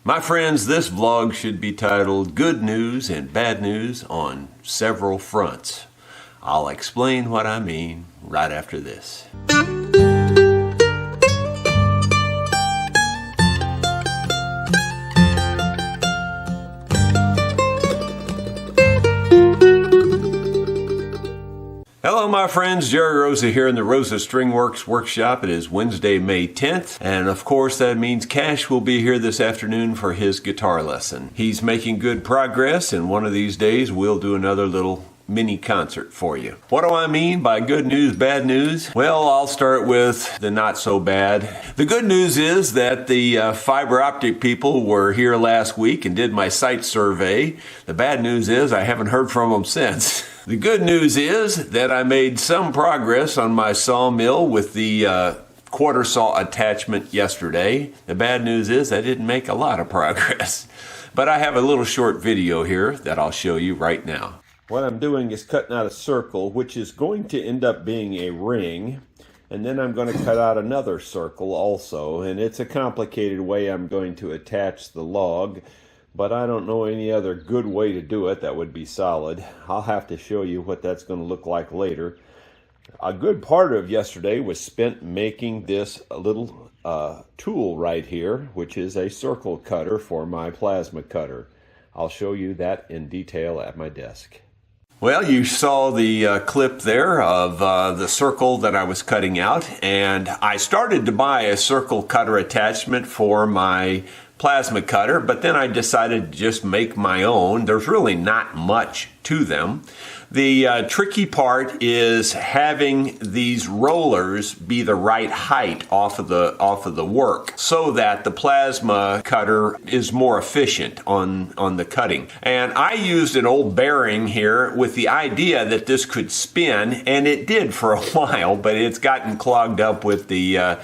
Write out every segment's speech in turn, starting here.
My friends, this vlog should be titled Good News and Bad News on Several Fronts. I'll explain what I mean right after this. Hello my friends, Jerry Rosa here in the Rosa Stringworks workshop. It is Wednesday, May 10th, and of course that means Cash will be here this afternoon for his guitar lesson. He's making good progress, and one of these days we'll do another little mini concert for you. What do I mean by good news, bad news? Well, I'll start with the not so bad. The good news is that the fiber optic people were here last week and did my site survey. The bad news is I haven't heard from them since. The good news is that I made some progress on my sawmill with the quarter saw attachment yesterday. The bad news is I didn't make a lot of progress. But I have a little short video here that I'll show you right now. What I'm doing is cutting out a circle, which is going to end up being a ring. And then I'm going to cut out another circle also. And it's a complicated way I'm going to attach the log. But I don't know any other good way to do it that would be solid. I'll have to show you what that's going to look like later. A good part of yesterday was spent making this little tool right here, which is a circle cutter for my plasma cutter. I'll show you that in detail at my desk. Well, you saw the clip there of the circle that I was cutting out, and I started to buy a circle cutter attachment for my plasma cutter, but then I decided to just make my own. There's really not much to them. The tricky part is having these rollers be the right height off of the work so that the plasma cutter is more efficient on the cutting. And I used an old bearing here with the idea that this could spin, and it did for a while, but it's gotten clogged up with the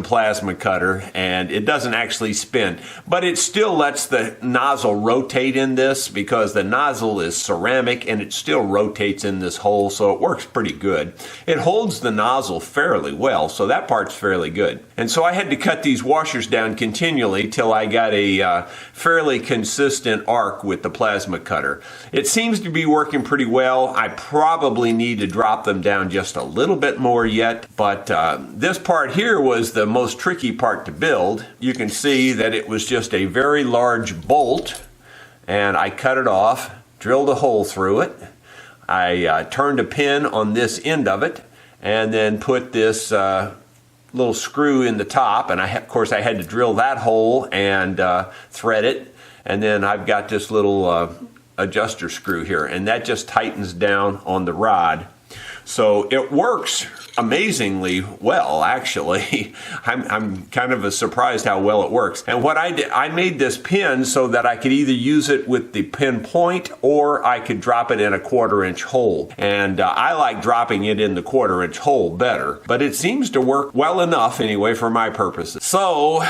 plasma cutter, and it doesn't actually spin. But it still lets the nozzle rotate in this because the nozzle is ceramic and it still rotates in this hole, so it works pretty good. It holds the nozzle fairly well, so that part's fairly good. And so I had to cut these washers down continually till I got a fairly consistent arc with the plasma cutter. It seems to be working pretty well. I probably need to drop them down just a little bit more yet, but this part here was the most tricky part to build. You can see that it was just a very large bolt, and I cut it off, drilled a hole through it. I turned a pin on this end of it, and then put this little screw in the top, and of course I had to drill that hole and thread it, and then I've got this little adjuster screw here, and that just tightens down on the rod. So it works amazingly well, actually. I'm kind of surprised how well it works. And what I did, I made this pin so that I could either use it with the pin point or I could drop it in a 1/4-inch hole. And I like dropping it in the 1/4-inch hole better, but it seems to work well enough anyway for my purposes. So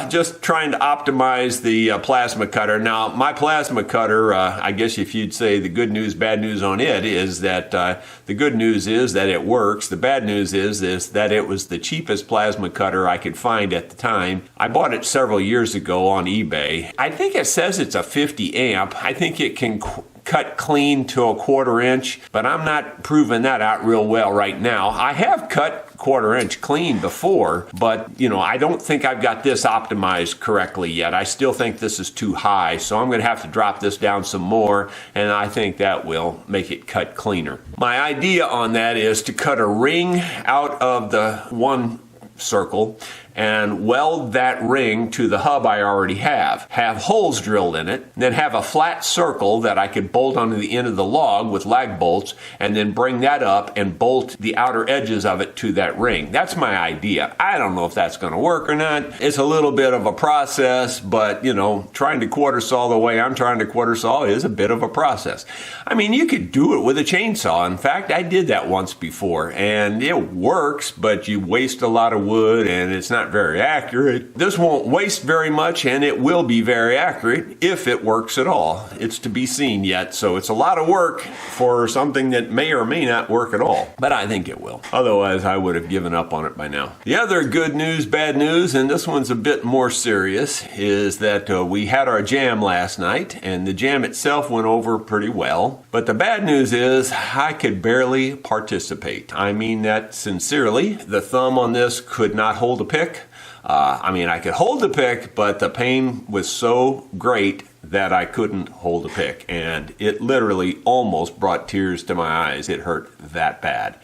just trying to optimize the plasma cutter. Now my plasma cutter, I guess if you'd say the good news, bad news on it is that the good news is that it works. The bad news is that it was the cheapest plasma cutter I could find at the time. I bought it several years ago on eBay. I think it says it's a 50 amp. I think it can cut clean to a 1/4-inch, but I'm not proving that out real well right now. I have cut 1/4-inch clean before, but you know, I don't think I've got this optimized correctly yet. I still think this is too high, so I'm going to have to drop this down some more, and I think that will make it cut cleaner. My idea on that is to cut a ring out of the one circle and weld that ring to the hub I already have holes drilled in it, then have a flat circle that I could bolt onto the end of the log with lag bolts, and then bring that up and bolt the outer edges of it to that ring. That's my idea. I don't know if that's going to work or not. It's a little bit of a process, but you know, trying to quarter saw the way I'm trying to quarter saw is a bit of a process. I mean, you could do it with a chainsaw. In fact, I did that once before, and it works, but you waste a lot of wood and it's not not very accurate. This won't waste very much, and it will be very accurate if it works at all. It's to be seen yet, so it's a lot of work for something that may or may not work at all. But I think it will. Otherwise, I would have given up on it by now. The other good news, bad news, and this one's a bit more serious, is that we had our jam last night, and the jam itself went over pretty well. But the bad news is I could barely participate. I mean that sincerely. The thumb on this could not hold a pick. I could hold the pick, but the pain was so great that I couldn't hold a pick. And it literally almost brought tears to my eyes. It hurt that bad.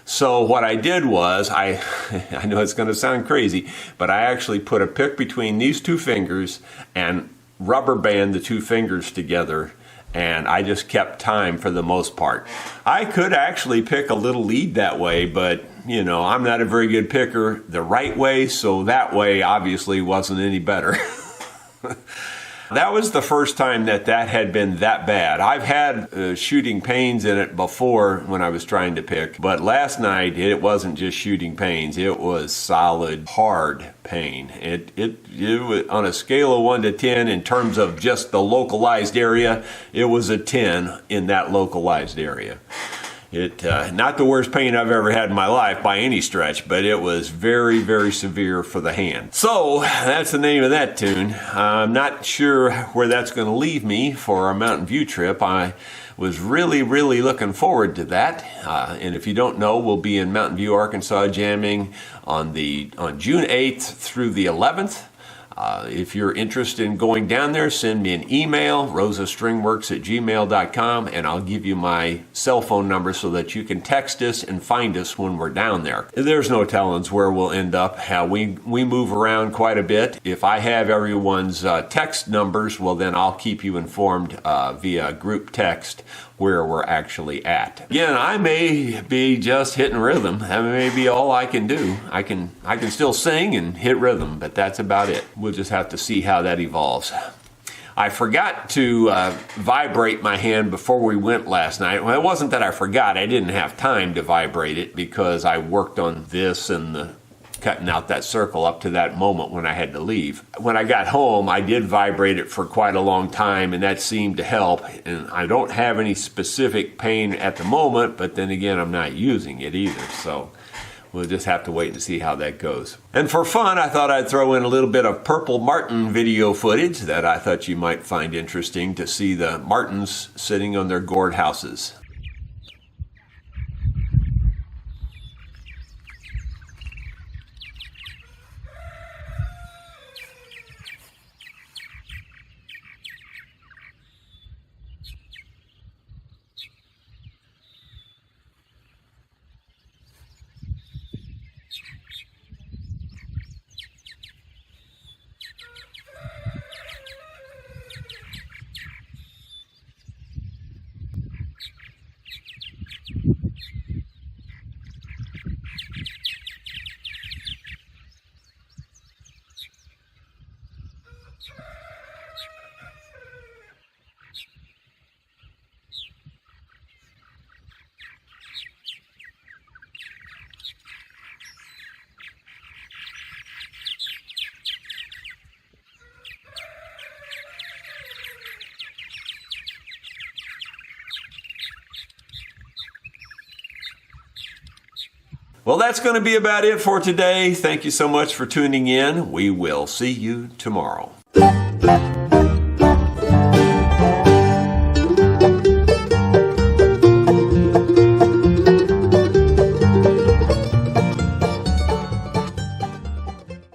So what I did was, I know it's going to sound crazy, but I actually put a pick between these two fingers and rubber band the two fingers together, and I just kept time for the most part. I could actually pick a little lead that way, but I'm not a very good picker the right way, so that way obviously wasn't any better. That was the first time that had been that bad. I've had shooting pains in it before when I was trying to pick, but last night it wasn't just shooting pains. It was solid, hard pain. It was on a scale of 1 to 10 in terms of just the localized area. It was a 10 in that localized area. Not the worst pain I've ever had in my life by any stretch, but it was very, very severe for the hand. So that's the name of that tune. I'm not sure where that's going to leave me for our Mountain View trip. I was really, really looking forward to that. And if you don't know, we'll be in Mountain View, Arkansas, jamming on June 8th through the 11th. If you're interested in going down there, send me an email, rosastringworks@gmail.com, and I'll give you my cell phone number so that you can text us and find us when we're down there. There's no telling where we'll end up. We move around quite a bit. If I have everyone's text numbers, well, then I'll keep you informed via group text where we're actually at. Again, I may be just hitting rhythm. That may be all I can do. I can still sing and hit rhythm, but that's about it. We'll just have to see how that evolves. I forgot to vibrate my hand before we went last night. Well, it wasn't that I forgot. I didn't have time to vibrate it because I worked on this and cutting out that circle up to that moment when I had to leave. When I got home, I did vibrate it for quite a long time, and that seemed to help. And I don't have any specific pain at the moment, but then again, I'm not using it either. So we'll just have to wait and see how that goes. And for fun, I thought I'd throw in a little bit of Purple Martin video footage that I thought you might find interesting to see the martins sitting on their gourd houses. Well, that's going to be about it for today. Thank you so much for tuning in. We will see you tomorrow.